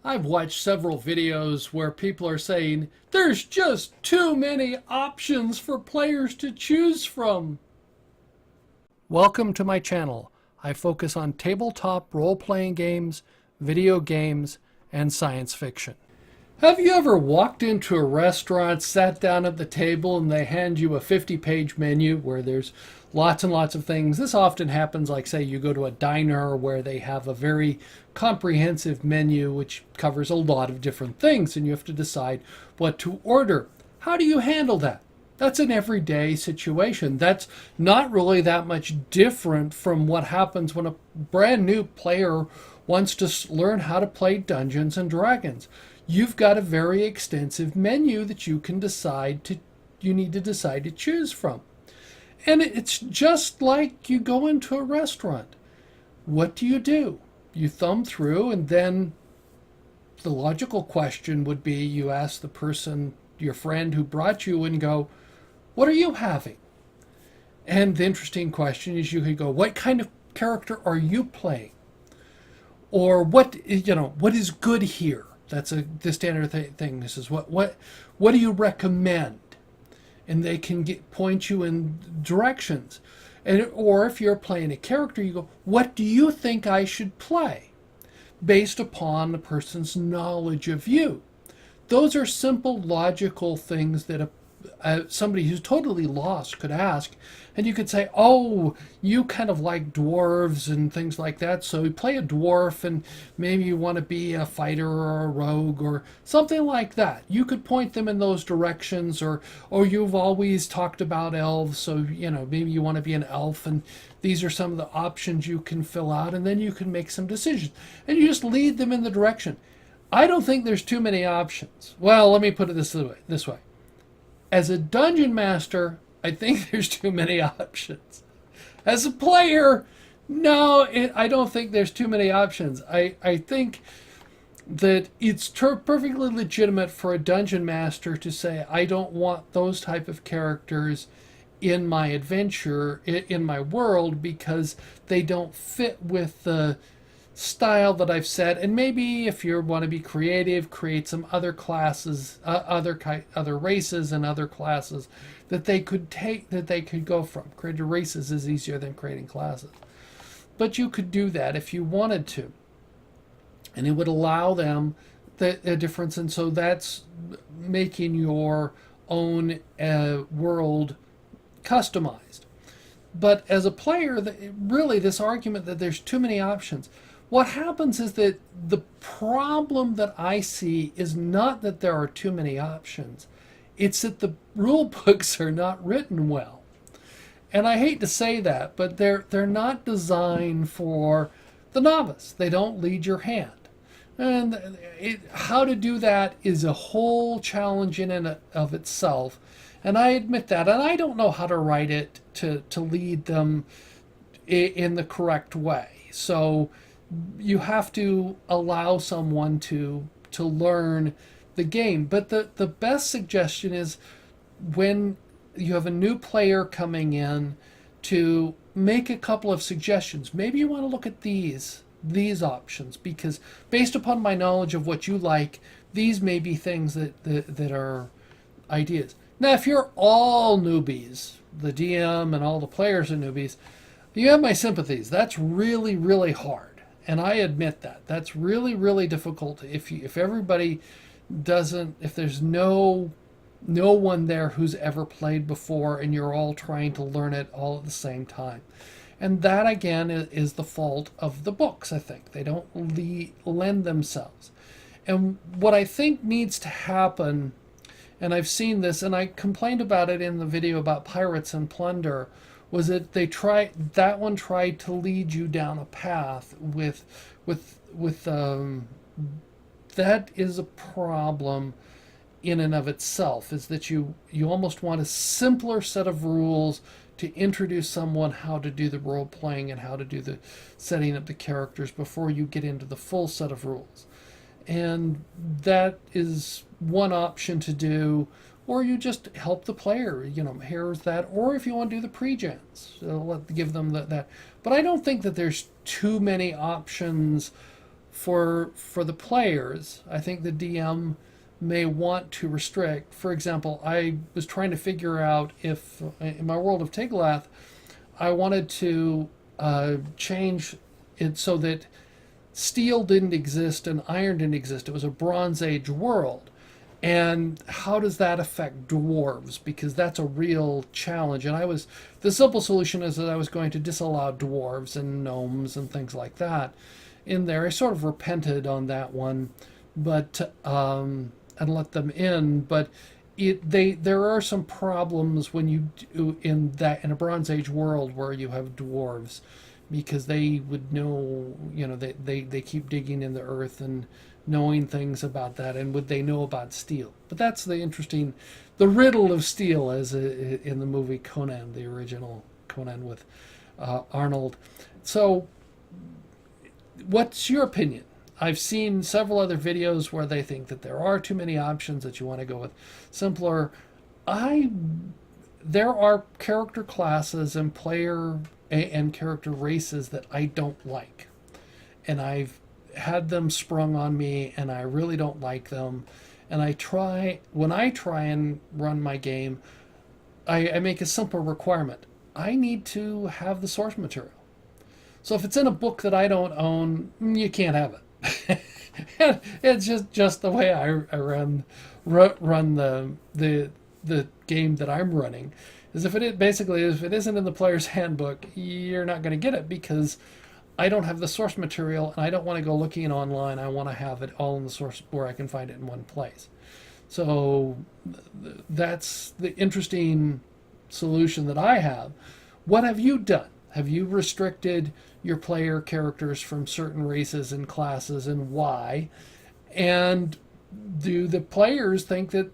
I've watched several videos where people are saying there's just too many options for players to choose from. Welcome to my channel. I focus on tabletop role-playing games, video games, and science fiction. Have you ever walked into a restaurant, sat down at the table, and they hand you a 50-page menu where there's lots and lots of things? This often happens, like, say, you go to a diner where they have a very comprehensive menu which covers a lot of different things, and you have to decide what to order. How do you handle that? That's an everyday situation. That's not really that much different from what happens when a brand new player wants to learn how to play Dungeons and Dragons. You've got a very extensive menu that you need to decide to choose from. And it's just like you go into a restaurant. What do? You thumb through, and then the logical question would be you ask the person, your friend who brought you, and go, what are you having? And the interesting question is you could go, what kind of character are you playing? Or what is good here? That's the standard thing. This is what do you recommend? And they can point you in directions. Or if you're playing a character, you go, what do you think I should play? Based upon the person's knowledge of you. Those are simple, logical things that somebody who's totally lost could ask. And you could say, oh, you kind of like dwarves and things like that, so you play a dwarf, and maybe you want to be a fighter or a rogue or something like that. You could point them in those directions. Or you've always talked about elves, so maybe you want to be an elf, and these are some of the options you can fill out, and then you can make some decisions. And you just lead them in the direction. I don't think there's too many options. Well, let me put it this way. As a dungeon master, I think there's too many options. As a player, no, I don't think there's too many options. I think that it's perfectly legitimate for a dungeon master to say, I don't want those type of characters in my adventure, in my world, because they don't fit with the style that I've set. And maybe if you want to be creative, create some other classes, other races and other classes that they could go from. Creating races is easier than creating classes, but you could do that if you wanted to, and it would allow them the difference. And so that's making your own world customized. But as a player, really, this argument that there's too many options, what happens is that the problem that I see is not that there are too many options. It's that the rule books are not written well. And I hate to say that, but they're not designed for the novice. They don't lead your hand. And how to do that is a whole challenge in and of itself. And I admit that. And I don't know how to write it to lead them in the correct way. So you have to allow someone to learn the game. But the best suggestion is when you have a new player coming in to make a couple of suggestions. Maybe you want to look at these options, because based upon my knowledge of what you like, these may be things that are ideas. Now, if you're all newbies, the DM and all the players are newbies, you have my sympathies. That's really, really hard. And I admit that. That's really, really difficult. If everybody doesn't, if there's no one there who's ever played before, and you're all trying to learn it all at the same time. And that, again, is the fault of the books, I think. They don't lend themselves. And what I think needs to happen, and I've seen this, and I complained about it in the video about Pirates and Plunder, was that that one tried to lead you down a path with that is a problem in and of itself, is that you almost want a simpler set of rules to introduce someone how to do the role playing and how to do the setting up the characters before you get into the full set of rules. And that is one option to do. Or you just help the player, here's that. Or if you want to do the pre-gens, give them that. But I don't think that there's too many options for the players, I think the DM may want to restrict. For example, I was trying to figure out if in my world of Tiglath, I wanted to change it so that steel didn't exist and iron didn't exist. It was a Bronze Age world. And how does that affect dwarves? Because that's a real challenge. And the simple solution is that I was going to disallow dwarves and gnomes and things like that in there. I sort of repented on that one, but and let them in. But there are some problems when you do in a Bronze Age world where you have dwarves, because they would know, they keep digging in the earth and knowing things about that, and would they know about steel? But that's the riddle of steel, as in the movie Conan, the original Conan with Arnold. So what's your opinion? I've seen several other videos where they think that there are too many options, that you want to go with simpler. There are character classes and character races that I don't like, and I've had them sprung on me, and I really don't like them. And when I try and run my game, I make a simple requirement. I need to have the source material. So if it's in a book that I don't own, you can't have it. It's just the way I run the game that I'm running. Is if it isn't in the player's handbook, you're not going to get it, because I don't have the source material, and I don't want to go looking online. I want to have it all in the source where I can find it in one place. So that's the interesting solution that I have. What have you done? Have you restricted your player characters from certain races and classes, and why? And do the players think that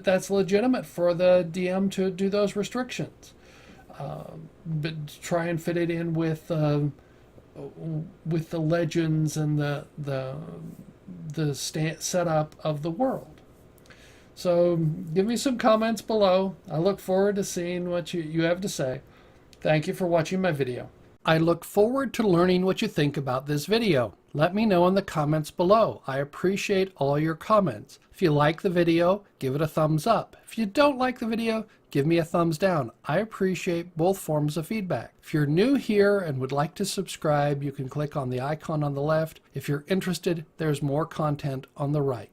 that's legitimate for the DM to do those restrictions? But try and fit it in with the legends and the setup of the world. So give me some comments below. I look forward to seeing what you have to say. Thank you for watching my video. I look forward to learning what you think about this video. Let me know in the comments below. I appreciate all your comments. If you like the video, give it a thumbs up. If you don't like the video, give me a thumbs down. I appreciate both forms of feedback. If you're new here and would like to subscribe, you can click on the icon on the left. If you're interested, there's more content on the right.